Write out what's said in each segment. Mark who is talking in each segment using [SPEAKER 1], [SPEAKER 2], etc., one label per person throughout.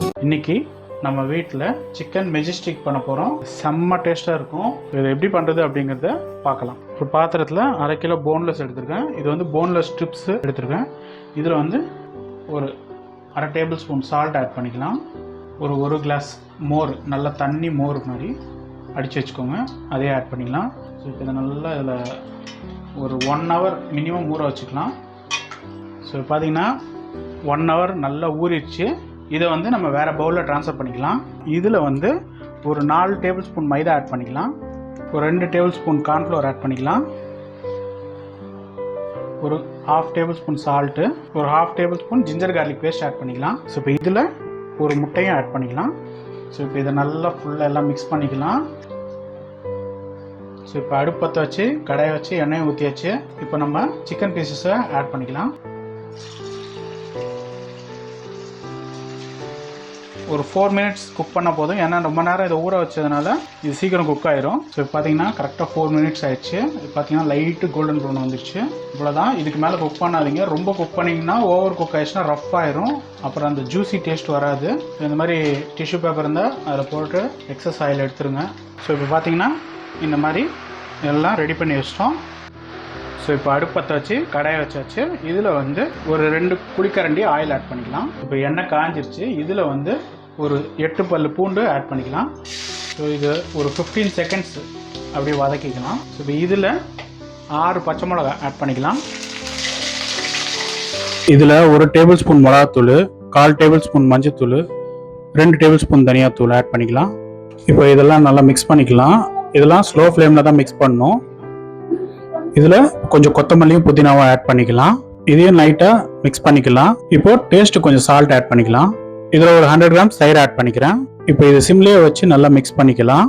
[SPEAKER 1] இன்றைக்கி நம்ம வீட்டில் சிக்கன் மெஜஸ்டிக் பண்ண போகிறோம். செம்ம டேஸ்ட்டாக இருக்கும். இது எப்படி பண்ணுறது அப்படிங்கிறத பார்க்கலாம். ஒரு பாத்திரத்தில் 1/2 கிலோ போன்லெஸ் எடுத்திருக்கேன். இது வந்து போன்லெஸ் ஸ்ட்ரிப்ஸ் எடுத்திருக்கேன். இதில் வந்து ஒரு 1/2 டேபிள் ஸ்பூன் சால்ட் ஆட் பண்ணிக்கலாம். ஒரு கிளாஸ் மோர், நல்ல தண்ணி மோர் மாதிரி அடித்து வச்சுக்கோங்க, அதே ஆட் பண்ணிக்கலாம். ஸோ இப்போ இதை நல்லா இதில் ஒரு 1 ஹவர் மினிமம் ஊற வச்சுக்கலாம். ஸோ பார்த்தீங்கன்னா 1 ஹவர் நல்லா ஊறிடுச்சு. இதை வந்து நம்ம வேறு பவுலில் ட்ரான்ஸ்ஃபர் பண்ணிக்கலாம். இதில் வந்து ஒரு 4 டேபிள் ஸ்பூன் மைதா ஆட் பண்ணிக்கலாம். ஒரு 2 டேபிள் ஸ்பூன் கார்ன்ஃப்ளவர் ஆட் பண்ணிக்கலாம். ஒரு 1/2 டேபிள் ஸ்பூன் சால்ட்டு, ஒரு 1/2 tablespoon ginger garlic paste add பண்ணிக்கலாம். ஸோ இப்போ இதில் ஒரு முட்டையும் ஆட் பண்ணிக்கலாம். ஸோ இப்போ இதை நல்லா ஃபுல்லாக எல்லாம் மிக்ஸ் பண்ணிக்கலாம். ஸோ இப்போ அடுப்பத்தை வச்சு கடாயை வச்சு எண்ணெயை ஊற்றியாச்சு. இப்போ நம்ம சிக்கன் பீசஸை ஆட் பண்ணிக்கலாம். ஒரு 4 மினிட்ஸ் குக் பண்ண போதும். ஏன்னா ரொம்ப நேரம் இதை ஊற வச்சதுனால இது சீக்கிரம் குக் ஆயிரும். ஸோ இப்போ பார்த்தீங்கன்னா கரெக்டாக 4 மினிட்ஸ் ஆயிடுச்சு. பார்த்தீங்கன்னா லைட்டு கோல்டன் ப்ரௌன் வந்துடுச்சு. இவ்வளோதான். இதுக்கு மேலே குக் பண்ணாதீங்க. ரொம்ப குக் பண்ணிங்கன்னா ஓவர் குக் ஆயிடுச்சுன்னா ரஃப் ஆயிரும். அப்புறம் அந்த ஜூஸி டேஸ்ட் வராது. இந்த மாதிரி டிஷ்யூ பேப்பர் இருந்தால் அதில் போட்டு எக்ஸஸ் ஆயில் எடுத்துருங்க. ஸோ இப்போ பார்த்தீங்கன்னா இந்த மாதிரி எல்லாம் ரெடி பண்ணி வச்சிட்டோம். ஸோ இப்போ அடுப்பத்தை வச்சு கடாயை வச்சாச்சு. இதில் வந்து ஒரு 2 குழிக்கரண்டி ஆயில் ஆட் பண்ணிக்கலாம். இப்போ எண்ணெய் காஞ்சிருச்சு. இதில் வந்து ஒரு 8 பல்லு பூண்டு ஆட் பண்ணிக்கலாம். ஸோ இது ஒரு 15 செகண்ட்ஸ் அப்படியே வதக்கிக்கலாம். ஸோ இப்போ இதில் 6 பச்சை மிளகா ஆட் பண்ணிக்கலாம். இதில் 1 டேபிள் ஸ்பூன் மிளகாத்தூள், 1/4 டேபிள் ஸ்பூன் மஞ்சத்தூள், 2 டேபிள் ஸ்பூன் தனியாத்தூள் ஆட் பண்ணிக்கலாம். இப்போ இதெல்லாம் நல்லா மிக்ஸ் பண்ணிக்கலாம். இதெல்லாம் ஸ்லோ ஃப்ளேமில் தான் மிக்ஸ் பண்ணணும். இதில் கொஞ்சம் கொத்தமல்லியும் புதினாவும் ஆட் பண்ணிக்கலாம். இதையும் லைட்டாக மிக்ஸ் பண்ணிக்கலாம். இப்போ டேஸ்ட்டு கொஞ்சம் சால்ட் ஆட் பண்ணிக்கலாம். இதில் ஒரு 100 கிராம் தயிர் ஆட் பண்ணிக்கிறேன். இப்போ இது சிம்லேயே வச்சு நல்லா மிக்ஸ் பண்ணிக்கலாம்.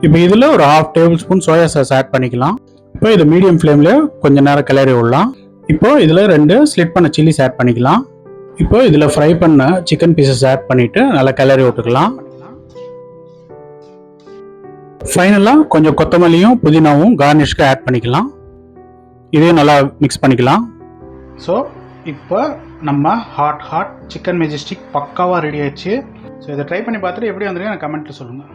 [SPEAKER 1] இப்போ இதில் ஒரு 1/2 tablespoon soya sauce add பண்ணிக்கலாம். இப்போ இது மீடியம் ஃப்ளேம்லேயே கொஞ்சம் நேரம் கிளறி விடலாம். இப்போ இதில் 2 ஸ்லிட் பண்ண சில்லிஸ் ஆட் பண்ணிக்கலாம். இப்போ இதில் ஃப்ரை பண்ண சிக்கன் பீசஸ் ஆட் பண்ணிவிட்டு நல்லா கிளறி விட்டுக்கலாம். ஃபைனலாக கொஞ்சம் கொத்தமல்லியும் புதினாவும் கார்னிஷ்க்கு ஆட் பண்ணிக்கலாம். இதையும் நல்லா மிக்ஸ் பண்ணிக்கலாம். ஸோ இப்போ நம்ம ஹாட் சிக்கன் மெஜஸ்டிக் பக்காவாக ரெடி ஆயிடுச்சு. ஸோ இதை ட்ரை பண்ணி பார்த்துட்டு எப்படி வந்துருக்கு எனக்கு கமெண்ட்டில் சொல்லுங்கள்.